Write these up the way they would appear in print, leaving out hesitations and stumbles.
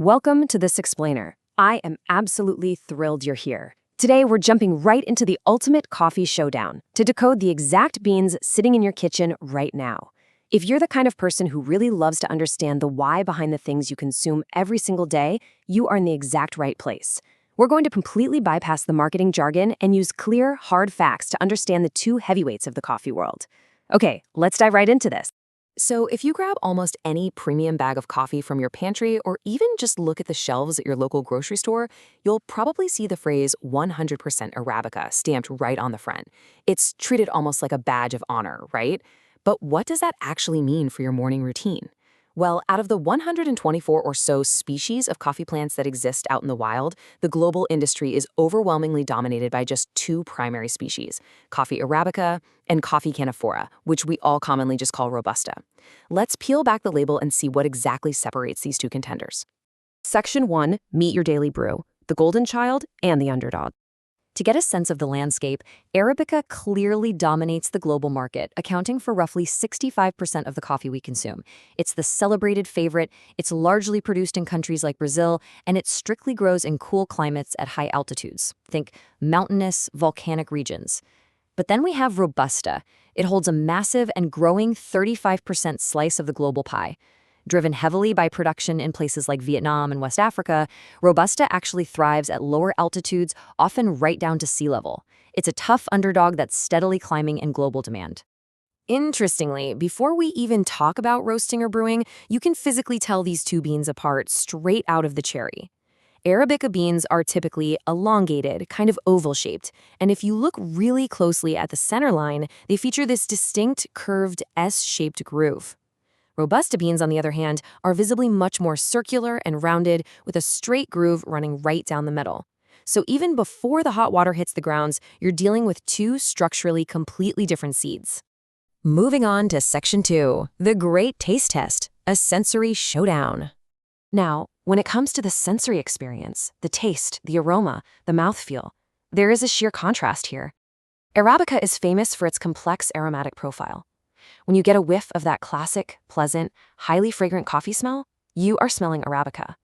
Welcome to This Explainer. I am absolutely thrilled you're here. Today, we're jumping right into the ultimate coffee showdown to decode the exact beans sitting in your kitchen right now. If you're the kind of person who really loves to understand the why behind the things you consume every single day, you are in the exact right place. We're going to completely bypass the marketing jargon and use clear, hard facts to understand the two heavyweights of the coffee world. Okay, let's dive right into this. So if you grab almost any premium bag of coffee from your pantry or even just look at the shelves at your local grocery store, you'll probably see the phrase 100% Arabica stamped right on the front. It's treated almost like a badge of honor, right? But what does that actually mean for your morning routine? Well, out of the 124 or so species of coffee plants that exist out in the wild, the global industry is overwhelmingly dominated by just two primary species, coffee Arabica and coffee canephora, which we all commonly just call Robusta. Let's peel back the label and see what exactly separates these two contenders. Section 1, Meet Your Daily Brew, the golden child and the underdog. To get a sense of the landscape, Arabica clearly dominates the global market, accounting for roughly 65% of the coffee we consume. It's the celebrated favorite, it's largely produced in countries like Brazil, and it strictly grows in cool climates at high altitudes. Think mountainous, volcanic regions. But then we have Robusta. It holds a massive and growing 35% slice of the global pie. Driven heavily by production in places like Vietnam and West Africa, Robusta actually thrives at lower altitudes, often right down to sea level. It's a tough underdog that's steadily climbing in global demand. Interestingly, before we even talk about roasting or brewing, you can physically tell these two beans apart straight out of the cherry. Arabica beans are typically elongated, kind of oval-shaped, and if you look really closely at the center line, they feature this distinct, curved S-shaped groove. Robusta beans, on the other hand, are visibly much more circular and rounded, with a straight groove running right down the middle. So even before the hot water hits the grounds, you're dealing with two structurally completely different seeds. Moving on to Section 2, the Great Taste Test, a sensory showdown. Now, when it comes to the sensory experience, the taste, the aroma, the mouthfeel, there is a sheer contrast here. Arabica is famous for its complex aromatic profile. When you get a whiff of that classic, pleasant, highly fragrant coffee smell, you are smelling Arabica.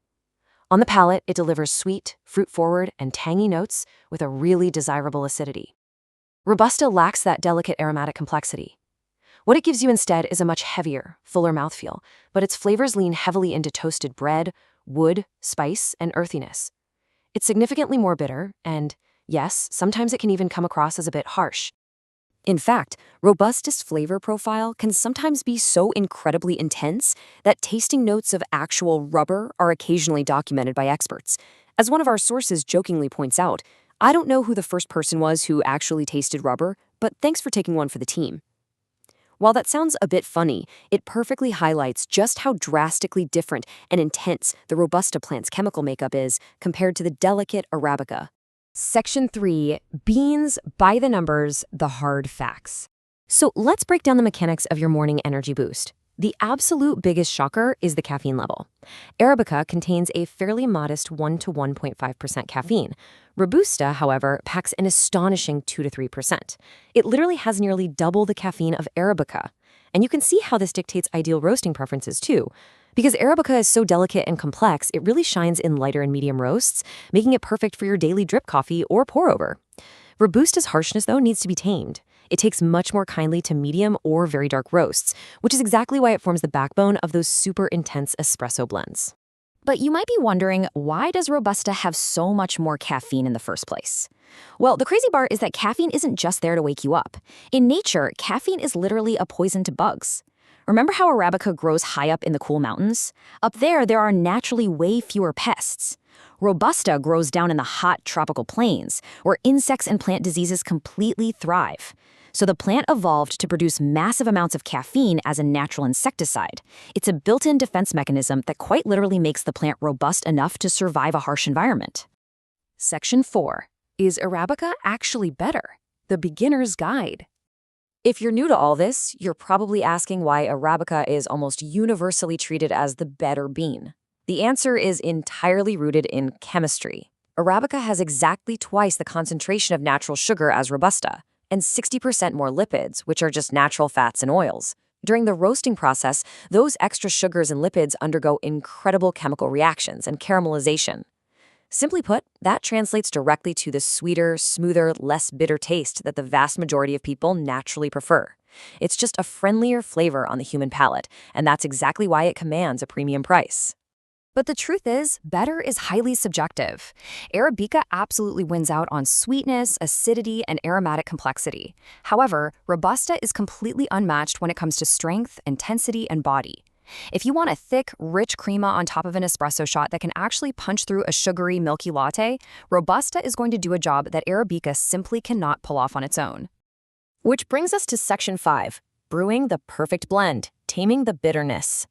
On the palate, it delivers sweet, fruit-forward, and tangy notes with a really desirable acidity. Robusta lacks that delicate aromatic complexity. What it gives you instead is a much heavier, fuller mouthfeel, but its flavors lean heavily into toasted bread, wood, spice, and earthiness. It's significantly more bitter, and yes, sometimes it can even come across as a bit harsh. In fact, Robusta's flavor profile can sometimes be so incredibly intense that tasting notes of actual rubber are occasionally documented by experts. As one of our sources jokingly points out, I don't know who the first person was who actually tasted rubber, but thanks for taking one for the team. While that sounds a bit funny, it perfectly highlights just how drastically different and intense the Robusta plant's chemical makeup is compared to the delicate Arabica. Section 3, Beans by the Numbers, the Hard Facts. So let's break down the mechanics of your morning energy boost. The absolute biggest shocker is the caffeine level. Arabica contains a fairly modest 1 to 1.5% caffeine. Robusta, however, packs an astonishing 2 to 3%. It literally has nearly double the caffeine of Arabica. And you can see how this dictates ideal roasting preferences too. Because Arabica is so delicate and complex, it really shines in lighter and medium roasts, making it perfect for your daily drip coffee or pour-over. Robusta's harshness, though, needs to be tamed. It takes much more kindly to medium or very dark roasts, which is exactly why it forms the backbone of those super intense espresso blends. But you might be wondering, why does Robusta have so much more caffeine in the first place? Well, the crazy part is that caffeine isn't just there to wake you up. In nature, caffeine is literally a poison to bugs. Remember how Arabica grows high up in the cool mountains? Up there are naturally way fewer pests. Robusta grows down in the hot tropical plains, where insects and plant diseases completely thrive. So the plant evolved to produce massive amounts of caffeine as a natural insecticide. It's a built-in defense mechanism that quite literally makes the plant robust enough to survive a harsh environment. Section 4. Is Arabica actually better? The Beginner's Guide. If you're new to all this, you're probably asking why Arabica is almost universally treated as the better bean. The answer is entirely rooted in chemistry. Arabica has exactly twice the concentration of natural sugar as Robusta, and 60% more lipids, which are just natural fats and oils. During the roasting process, those extra sugars and lipids undergo incredible chemical reactions and caramelization. Simply put, that translates directly to the sweeter, smoother, less bitter taste that the vast majority of people naturally prefer. It's just a friendlier flavor on the human palate, and that's exactly why it commands a premium price. But the truth is, better is highly subjective. Arabica absolutely wins out on sweetness, acidity, and aromatic complexity. However, Robusta is completely unmatched when it comes to strength, intensity, and body. If you want a thick, rich crema on top of an espresso shot that can actually punch through a sugary, milky latte, Robusta is going to do a job that Arabica simply cannot pull off on its own. Which brings us to Section 5, brewing the perfect blend, taming the bitterness.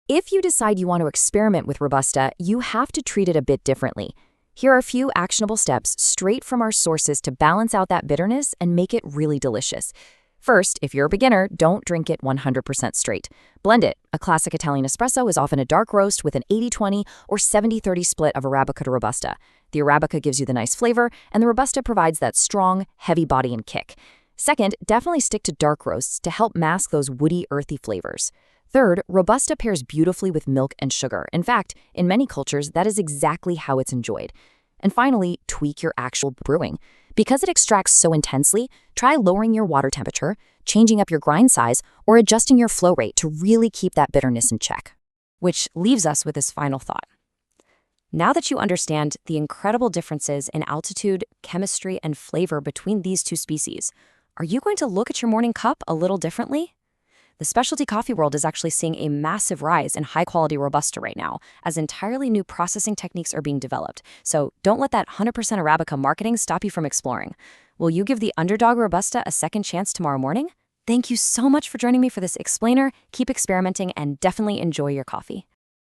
If you decide you want to experiment with Robusta, you have to treat it a bit differently. Here are a few actionable steps straight from our sources to balance out that bitterness and make it really delicious. First, if you're a beginner, don't drink it 100% straight. Blend it. A classic Italian espresso is often a dark roast with an 80-20 or 70-30 split of Arabica to Robusta. The Arabica gives you the nice flavor, and the Robusta provides that strong, heavy body and kick. Second, definitely stick to dark roasts to help mask those woody, earthy flavors. Third, Robusta pairs beautifully with milk and sugar. In fact, in many cultures, that is exactly how it's enjoyed. And finally, tweak your actual brewing. Because it extracts so intensely, try lowering your water temperature, changing up your grind size, or adjusting your flow rate to really keep that bitterness in check. Which leaves us with this final thought. Now that you understand the incredible differences in altitude, chemistry, and flavor between these two species, are you going to look at your morning cup a little differently? The specialty coffee world is actually seeing a massive rise in high-quality Robusta right now, as entirely new processing techniques are being developed. So don't let that 100% Arabica marketing stop you from exploring. Will you give the underdog Robusta a second chance tomorrow morning? Thank you so much for joining me for this explainer. Keep experimenting and definitely enjoy your coffee.